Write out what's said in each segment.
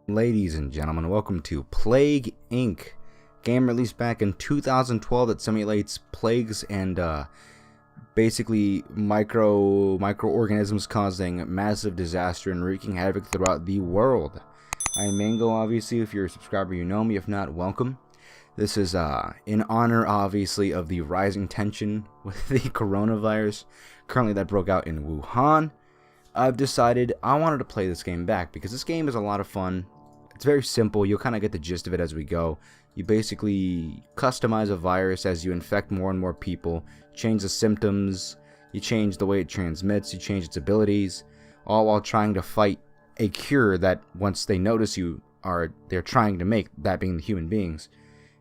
Ladies and gentlemen, welcome to Plague Inc. Game released back in 2012 that simulates plagues and basically microorganisms causing massive disaster and wreaking havoc throughout the world. I'm Mango, obviously. If you're a subscriber, you know me. If not, welcome. This is in honor, obviously, of the rising tension with the coronavirus currently that broke out in Wuhan. I've decided I wanted to play this game back because this game is a lot of fun. It's very simple. You'll kind of get the gist of it as we go. You basically customize a virus as you infect more and more people, change the symptoms, you change the way it transmits, you change its abilities, all while trying to fight a cure that once they notice you they're trying to make, that being the human beings.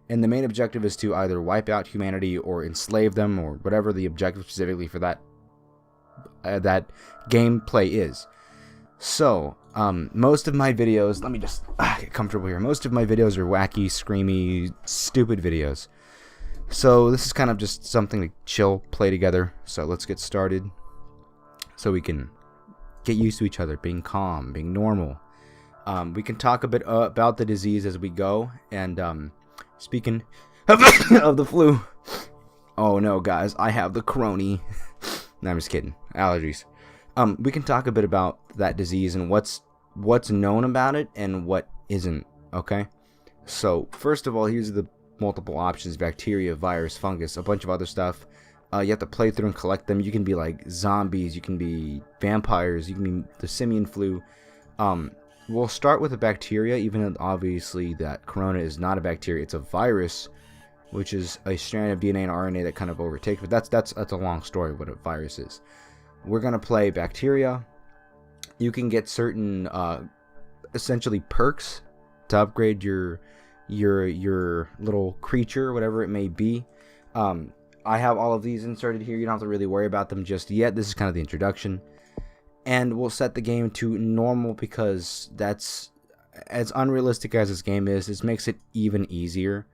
And the main objective is to either wipe out humanity or enslave them, or whatever the objective specifically for that gameplay is. So, most of my videos, let me just get comfortable here. Most of my videos are wacky, screamy, stupid videos. So this is kind of just something to chill, play together. So let's get started so we can get used to each other, being calm, being normal. We can talk a bit about the disease as we go. And speaking of the flu, oh no guys, I have the corona. No, I'm just kidding. Allergies. We can talk a bit about that disease and what's known about it and what isn't, okay? So, first of all, here's the multiple options: bacteria, virus, fungus, a bunch of other stuff. You have to play through and collect them. You can be like zombies, you can be vampires, you can be the simian flu. We'll start with a bacteria, even though obviously that corona is not a bacteria, it's a virus, which is a strand of DNA and RNA that kind of overtakes. But that's a long story what a virus is. We're gonna play bacteria. You can get certain essentially perks to upgrade your little creature, whatever it may be. I have all of these inserted here. You don't have to really worry about them just yet. This is kind of the introduction. And we'll set the game to normal because that's as unrealistic as this game is. This makes it even easier.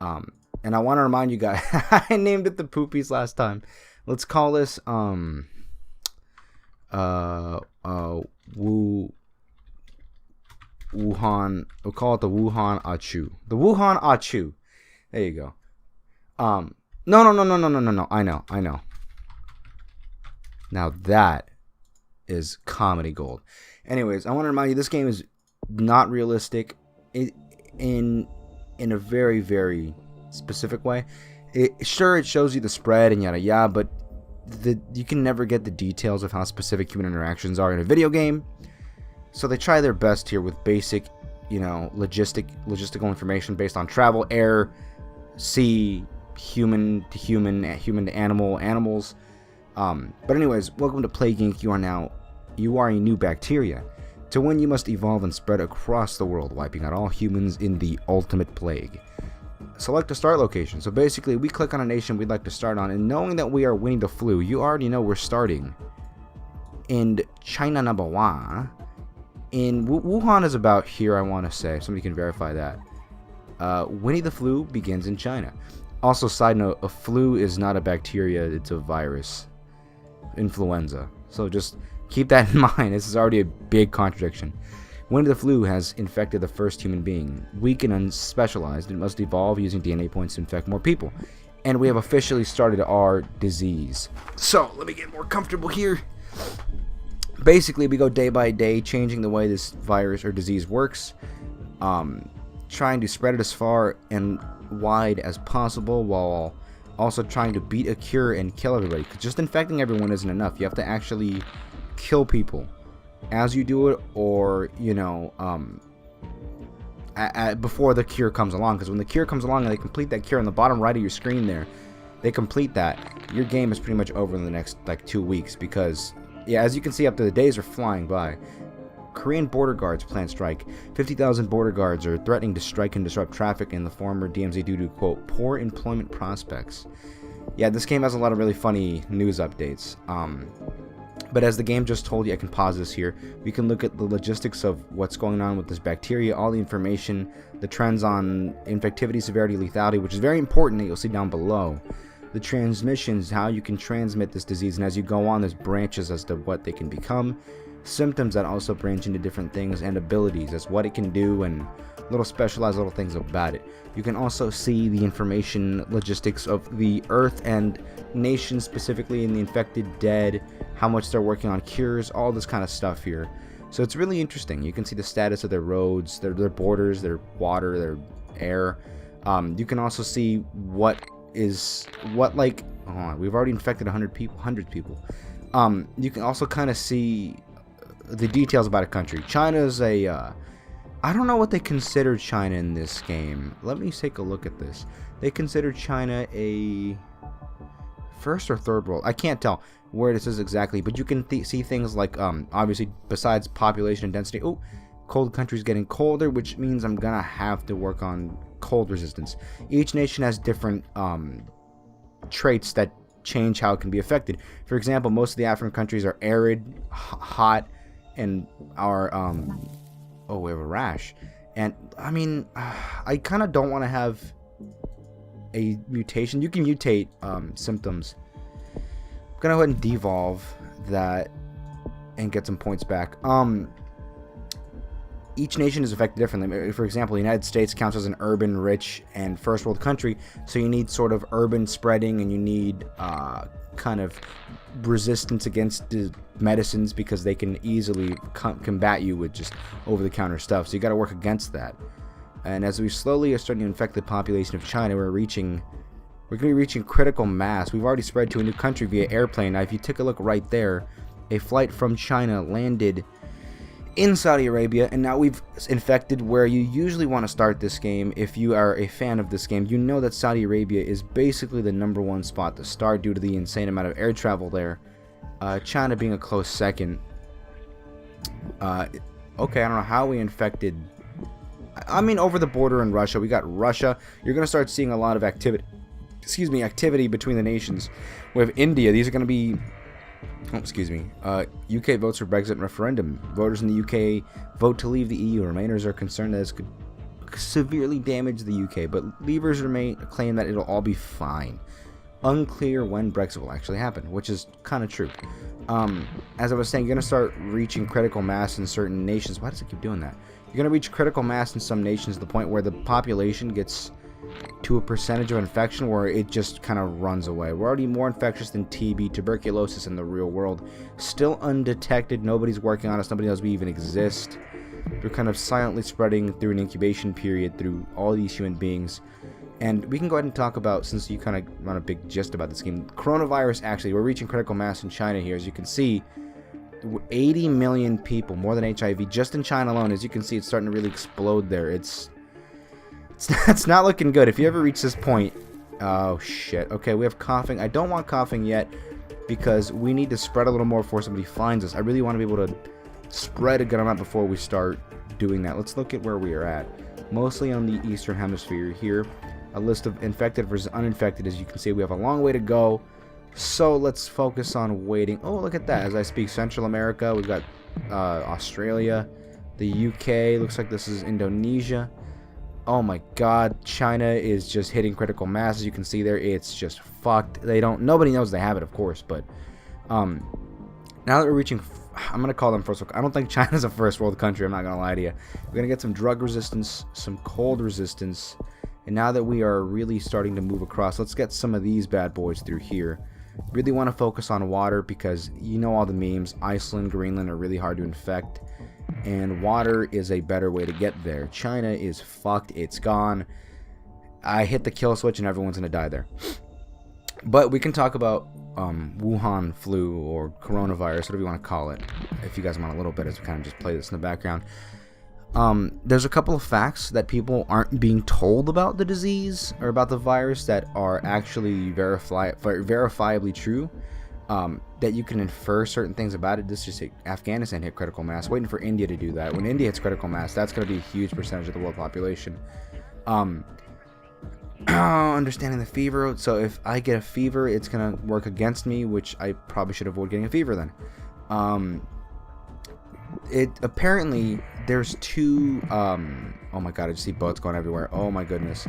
And I want to remind you guys, I named it the Poopies last time. Let's call this Wuhan. We'll call it the Wuhan Achu. The Wuhan Achu. There you go. No. I know. Now that is comedy gold. Anyways, I want to remind you, this game is not realistic in a very, very specific way. Sure, it shows you the spread and yada yada, but you can never get the details of how specific human interactions are in a video game. So they try their best here with basic, logistical information based on travel, air, sea, human to human, human to animals. But anyways, welcome to Plague Inc. You are a new bacteria. To win, you must evolve and spread across the world, wiping out all humans in the ultimate plague. Select a start location. So basically, we click on a nation we'd like to start on, and knowing that we are winning the flu, you already know we're starting in China number 1. In Wuhan is about here, I want to say. Somebody can verify that. Winnie the flu begins in China. Also, side note, a flu is not a bacteria, it's a virus. Influenza. So just keep that in mind. This is already a big contradiction. When the flu has infected the first human being, weak and unspecialized, it must evolve using DNA points to infect more people. And we have officially started our disease. So, let me get more comfortable here. Basically, we go day by day, changing the way this virus or disease works. Trying to spread it as far and wide as possible, while also trying to beat a cure and kill everybody. 'Cause just infecting everyone isn't enough. You have to actually kill people as you do it, or before the cure comes along. Because when the cure comes along and they complete that cure on the bottom right of your screen there, they complete that, your game is pretty much over in the next 2 weeks. Because yeah, as you can see up there, the days are flying by. Korean border guards plan strike. 50,000 border guards are threatening to strike and disrupt traffic in the former DMZ due to, quote, poor employment prospects. Yeah, this game has a lot of really funny news updates. But as the game just told you, I can pause this here. We can look at the logistics of what's going on with this bacteria, all the information, the trends on infectivity, severity, lethality, which is very important that you'll see down below. The transmissions, how you can transmit this disease, and as you go on, there's branches as to what they can become. symptoms that also branch into different things and abilities as what it can do and little specialized little things about it. You can also see the information logistics of the Earth and nations, specifically in the infected, dead, how much they're working on cures, all this kind of stuff here. So it's really interesting. You can see the status of their roads, their borders, their water, their air. You can also see what like, hold on, we've already infected 100 people. You can also kind of see the details about a country. China's a I don't know what they consider China in this game. Let me take a look at this. They consider China a first or third world. I can't tell where this is exactly, but you can see things like, obviously, besides population and density. Oh, cold country's getting colder, which means I'm gonna have to work on cold resistance. Each nation has different traits that change how it can be affected. For example, most of the African countries are arid, hot, and are oh, we have a rash. And I mean, I kind of don't want to have a mutation. You can mutate symptoms. I'm gonna go ahead and devolve that and get some points back. Each nation is affected differently. For example, the United States counts as an urban, rich, and first world country, so you need sort of urban spreading, and you need kind of resistance against the medicines because they can easily combat you with just over-the-counter stuff. So you got to work against that. And as we slowly are starting to infect the population of China, we're going to be reaching critical mass. We've already spread to a new country via airplane. Now, if you take a look right there, a flight from China landed in Saudi Arabia, and now we've infected where you usually want to start this game. If you are a fan of this game, you know that Saudi Arabia is basically the #1 spot to start due to the insane amount of air travel there. China being a close second. Okay, I don't know how we infected. I mean, over the border in Russia, we got Russia. You're going to start seeing a lot of activity. Activity between the nations. We have India. These are going to be. Oh, excuse me. UK votes for Brexit referendum. Voters in the UK vote to leave the EU. Remainers are concerned that this could severely damage the UK, but leavers claim that it'll all be fine. Unclear when Brexit will actually happen, which is kind of true. As I was saying, you're going to start reaching critical mass in certain nations. Why does it keep doing that? You're going to reach critical mass in some nations to the point where the population gets to a percentage of infection where it just kind of runs away. We're already more infectious than TB, tuberculosis in the real world. Still undetected. Nobody's working on us. Nobody knows we even exist. We're kind of silently spreading through an incubation period through all these human beings. And we can go ahead and talk about, since you kind of run a big gist about this game, coronavirus. Actually, we're reaching critical mass in China here. As you can see, 80 million people, more than HIV, just in China alone. As you can see, it's starting to really explode there. It's not looking good. If you ever reach this point, oh shit. Okay, we have coughing. I don't want coughing yet because we need to spread a little more before somebody finds us. I really want to be able to spread a good amount before we start doing that. Let's look at where we are at. Mostly on the eastern hemisphere here. A list of infected versus uninfected. As you can see, we have a long way to go. So let's focus on waiting. Oh, look at that. As I speak, Central America. We've got Australia. The UK. Looks like this is Indonesia. Oh my god, China is just hitting critical mass. As you can see there, it's just fucked. Nobody knows they have it, of course, but now that we're reaching, I'm gonna call them first world. I don't think China's a first world country, I'm not gonna lie to you. We're gonna get some drug resistance, some cold resistance, and now that we are really starting to move across, let's get some of these bad boys through here. Really want to focus on water because you know all the memes. Iceland, Greenland are really hard to infect. And water is a better way to get there. China is fucked. It's gone. I hit the kill switch and everyone's going to die there. But we can talk about Wuhan flu or coronavirus, whatever you want to call it, if you guys want a little bit, as we kind of just play this in the background. There's a couple of facts that people aren't being told about the disease or about the virus that are actually verifiably true. That you can infer certain things about it. This just Afghanistan hit critical mass. Waiting for India to do that. When India hits critical mass, that's going to be a huge percentage of the world population. Understanding the fever. So if I get a fever, it's going to work against me, which I probably should avoid getting a fever then. Apparently there's two. Oh my god, I just see boats going everywhere. Oh my goodness.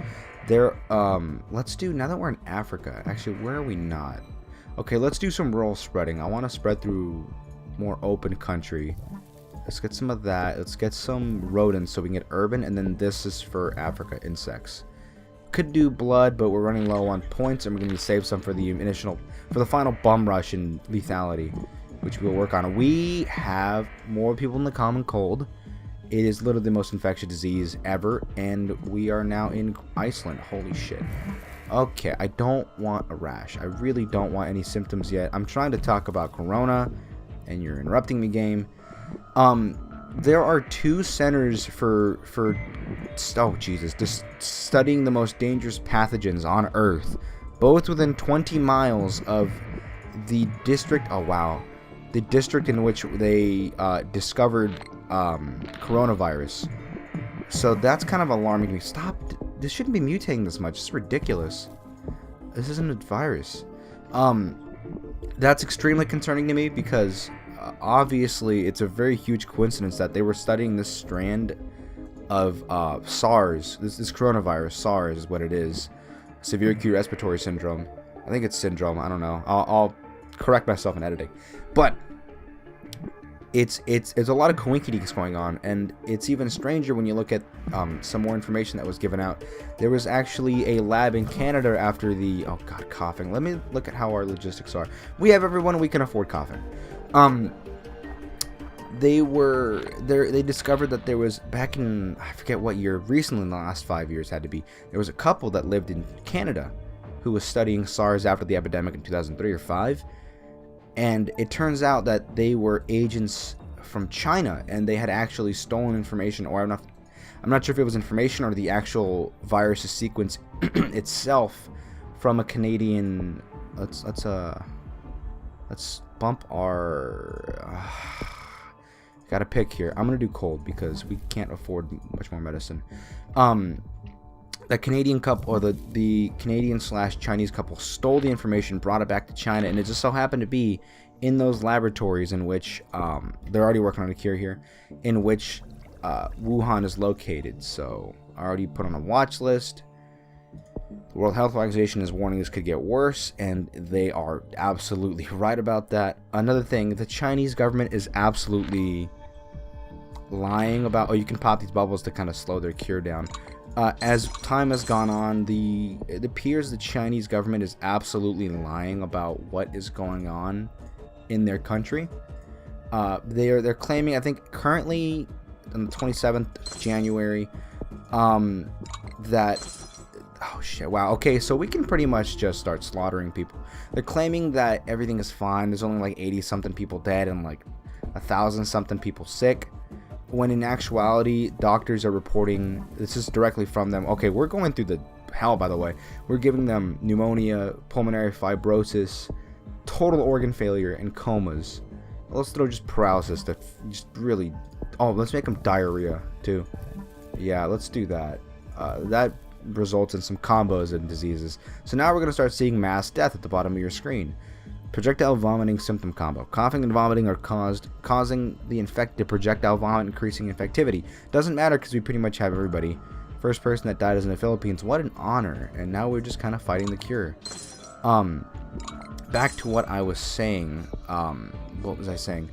Let's do, now that we're in Africa. Actually, where are we not? Okay, let's do some rural spreading. I want to spread through more open country. Let's get some of that. Let's get some rodents so we can get urban, and then this is for Africa, insects. Could do blood, but we're running low on points, and we're going to save some for the final bum rush and lethality, which we'll work on. We have more people in the common cold. It is literally the most infectious disease ever, and we are now in Iceland. Holy shit. Okay, I don't want a rash. I really don't want any symptoms yet. I'm trying to talk about corona, and you're interrupting me, game. There are 2 centers for oh Jesus, just studying the most dangerous pathogens on Earth, both within 20 miles of the district. Oh wow, the district in which they discovered coronavirus. So that's kind of alarming to me. Stop! This shouldn't be mutating this much. It's ridiculous. This isn't a virus. That's extremely concerning to me because obviously it's a very huge coincidence that they were studying this strand of SARS. This coronavirus, SARS is what it is. Severe acute respiratory syndrome. I think it's syndrome. I don't know. I'll correct myself in editing. But it's a lot of coincidence going on, and it's even stranger when you look at some more information that was given out. There was actually a lab in Canada after the coughing. Let me look at how our logistics are. We have everyone, we can afford coughing. They discovered that there was, back in, I forget what year, recently in the last 5 years had to be, there was a couple that lived in Canada who was studying SARS after the epidemic in 2003 or 5. And it turns out that they were agents from China, and they had actually stolen information, or I'm not sure if it was information or the actual virus sequence itself from a Canadian. Let's bump our. Gotta pick here. I'm gonna do cold because we can't afford much more medicine. The Canadian couple, or the Canadian/Chinese couple, stole the information, brought it back to China, and it just so happened to be in those laboratories in which they're already working on a cure here, in which Wuhan is located. So I already put on a watch list. The World Health Organization is warning this could get worse, and they are absolutely right about that. Another thing, the Chinese government is absolutely lying about. Oh, you can pop these bubbles to kind of slow their cure down. As time has gone on, it appears the Chinese government is absolutely lying about what is going on in their country. They're claiming, I think currently on the 27th January, that, oh shit, wow, okay, so we can pretty much just start slaughtering people. They're claiming that everything is fine. There's only like 80 something people dead and like 1,000 something people sick, when in actuality doctors are reporting, this is directly from them, okay, we're going through the hell, by the way. We're giving them pneumonia, pulmonary fibrosis, total organ failure, and comas. Let's throw just paralysis that just really, let's make them diarrhea too. Yeah, let's do that. That results in some combos and diseases. So now we're going to start seeing mass death at the bottom of your screen. Projectile vomiting symptom combo. Coughing and vomiting are causing the infected projectile vomit, increasing infectivity. Doesn't matter because we pretty much have everybody. First person that died is in the Philippines. What an honor. And now we're just kind of fighting the cure. Back to what I was saying. What was I saying?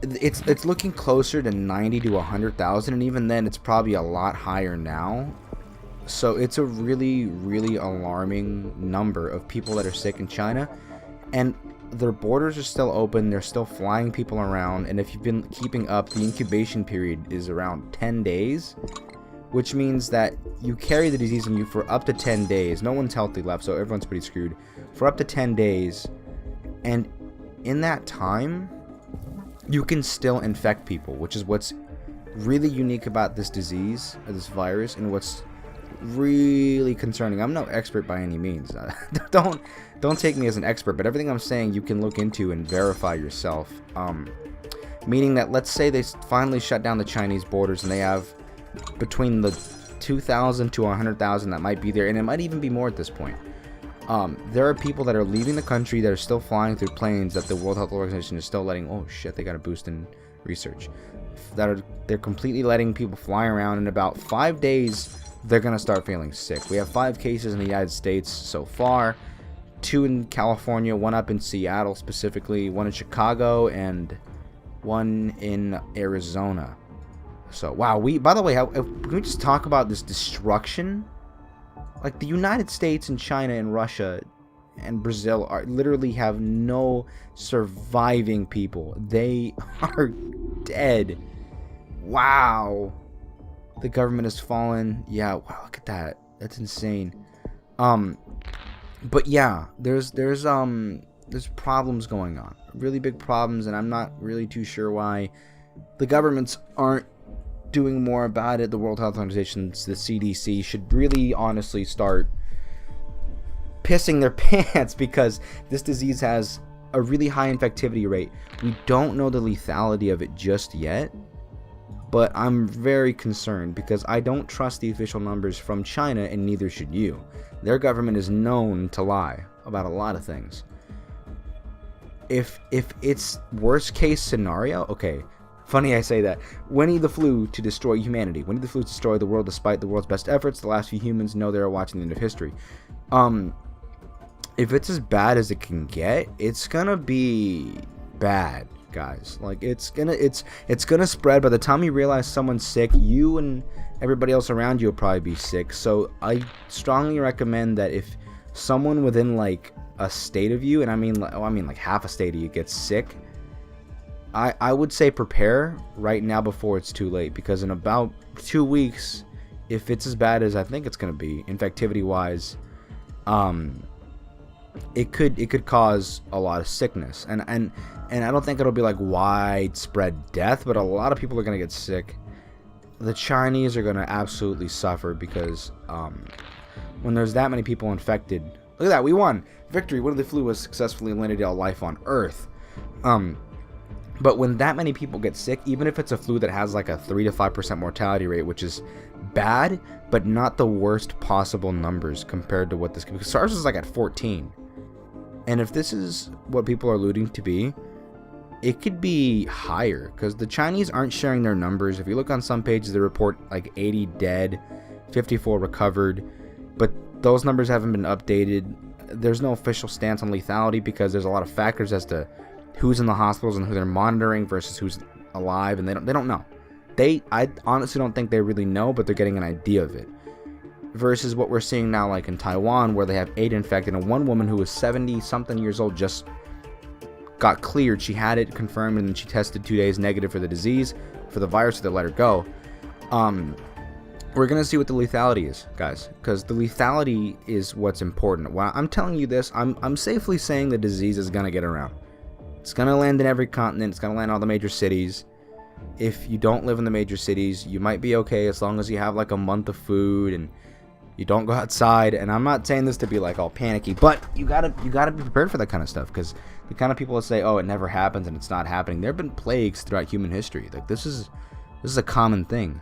It's looking closer to 90 to 100,000, and even then it's probably a lot higher now. So it's a really, really alarming number of people that are sick in China. And their borders are still open. They're still flying people around. And if you've been keeping up, the incubation period is around 10 days. Which means that you carry the disease in you for up to 10 days. No one's healthy left, so everyone's pretty screwed. For up to 10 days. And in that time, you can still infect people. Which is what's really unique about this disease, or this virus, and what's really concerning. I'm no expert by any means. Don't take me as an expert, but everything I'm saying you can look into and verify yourself. Meaning that, let's say they finally shut down the Chinese borders and they have between the 2,000 to 100,000 that might be there, and it might even be more at this point. There are people that are leaving the country that are still flying through planes that the World Health Organization is still letting. Oh shit, they got a boost in research. They're completely letting people fly around. In about 5 days, they're gonna start feeling sick. We have 5 cases in the United States so far. 2 in California, 1 up in Seattle specifically, 1 in Chicago, and 1 in Arizona. So, wow, by the way, can we just talk about this destruction? Like, the United States and China and Russia and Brazil literally have no surviving people. They are dead. Wow. The government has fallen. Yeah, wow, look at that. That's insane. But yeah, there's problems going on. Really big problems, and I'm not really too sure why the governments aren't doing more about it. The World Health Organization, the CDC, should really honestly start pissing their pants, because this disease has a really high infectivity rate. We don't know the lethality of it just yet, but I'm very concerned because I don't trust the official numbers from China, and neither should you. Their government is known to lie about a lot of things. If it's worst case scenario, okay, funny I say that. Winnie the Flu to destroy humanity. Winnie the Flu to destroy the world despite the world's best efforts. The last few humans know they are watching the end of history. If it's as bad as it can get, it's gonna be bad, guys. Like, it's gonna spread. By the time you realize someone's sick, you and everybody else around you will probably be sick. So I strongly recommend that if someone within like a state of you, and I mean like half a state of you, gets sick, I would say prepare right now before it's too late, because in about 2 weeks, if it's as bad as I think it's gonna be infectivity wise, it could cause a lot of sickness, and I don't think it'll be like widespread death, but a lot of people are gonna get sick. The Chinese are gonna absolutely suffer, because when there's that many people infected, look at that, we won, victory. Winnie the Flu was successfully eliminated all life on Earth. But when that many people get sick, even if it's a flu that has like a 3 to 5% mortality rate, which is bad, but not the worst possible numbers compared to what this could be. SARS is like at 14. And if this is what people are alluding to be, it could be higher, because the Chinese aren't sharing their numbers. If you look on some pages, they report like 80 dead, 54 recovered, but those numbers haven't been updated. There's no official stance on lethality, because there's a lot of factors as to who's in the hospitals and who they're monitoring versus who's alive, and they don't know. I honestly don't think they really know, but they're getting an idea of it. Versus what we're seeing now, like in Taiwan, where they have 8 infected, and one woman who was 70-something years old just got cleared. She had it confirmed, and then she tested 2 days negative for the disease, for the virus, so they let her go. We're going to see what the lethality is, guys, because the lethality is what's important. While I'm telling you this, I'm safely saying the disease is going to get around. It's going to land in every continent. It's going to land in all the major cities. If you don't live in the major cities, you might be okay as long as you have like a month of food and you don't go outside. And I'm not saying this to be like all panicky, but you gotta be prepared for that kind of stuff, because the kind of people that say, oh, it never happens and it's not happening, there have been plagues throughout human history. Like, this is a common thing.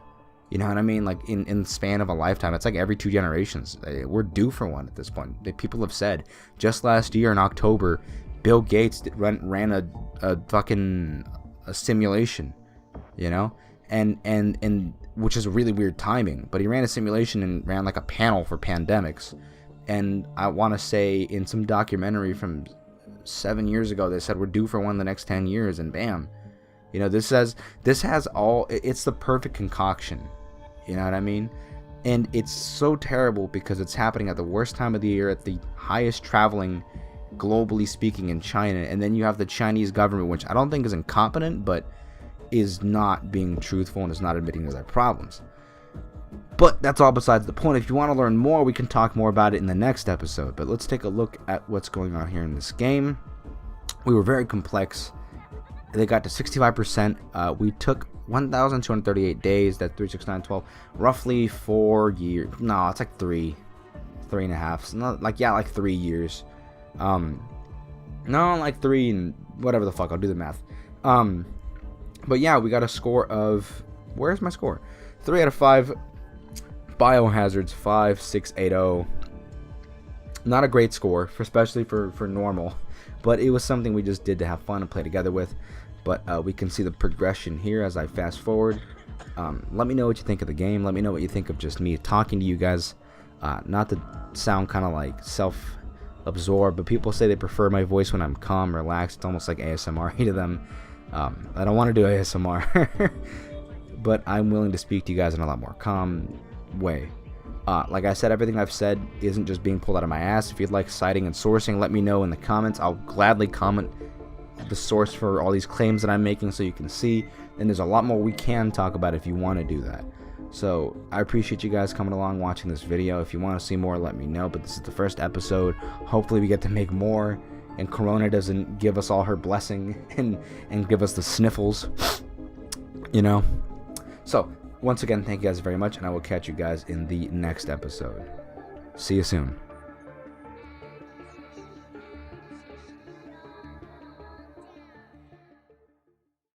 You know what I mean? Like, in the span of a lifetime, it's like every 2 generations. We're due for one at this point. People have said, just last year in October, Bill Gates ran a fucking simulation, you know, and which is a really weird timing, but he ran a simulation and ran like a panel for pandemics. And I want to say in some documentary from 7 years ago, they said we're due for one in the next 10 years, and bam, you know, this has all, it's the perfect concoction, you know what I mean? And it's so terrible because it's happening at the worst time of the year, at the highest traveling, globally speaking, in China. And then you have the Chinese government, which I don't think is incompetent, but is not being truthful and is not admitting to their problems. But that's all besides the point. If you want to learn more, we can talk more about it in the next episode. But let's take a look at what's going on here in this game. We were very complex. They got to 65%. We took 1,238 days. That's 36912. Roughly 4 years. No, it's like 3.5. So not like, yeah, like 3 years. No, like 3 and whatever the fuck. I'll do the math. But yeah, we got a score of, where's my score? 3 out of 5. Biohazards 5680. Not a great score, especially for normal, but it was something we just did to have fun and play together with. But we can see the progression here as I fast forward. Let me know what you think of the game. Let me know what you think of just me talking to you guys. Not to sound kind of like absorb. But people say they prefer my voice when I'm calm, relaxed. It's almost like ASMR to them. I don't want to do ASMR, but I'm willing to speak to you guys in a lot more calm way. Like I said, everything I've said isn't just being pulled out of my ass. If you'd like citing and sourcing, let me know in the comments. I'll gladly comment the source for all these claims that I'm making so you can see. And there's a lot more we can talk about if you want to do that. So I appreciate you guys coming along watching this video. If you want to see more, let me know. But this is the first episode. Hopefully we get to make more, and Corona doesn't give us all her blessing and give us the sniffles, you know. So once again, thank you guys very much, and I will catch you guys in the next episode. See you soon.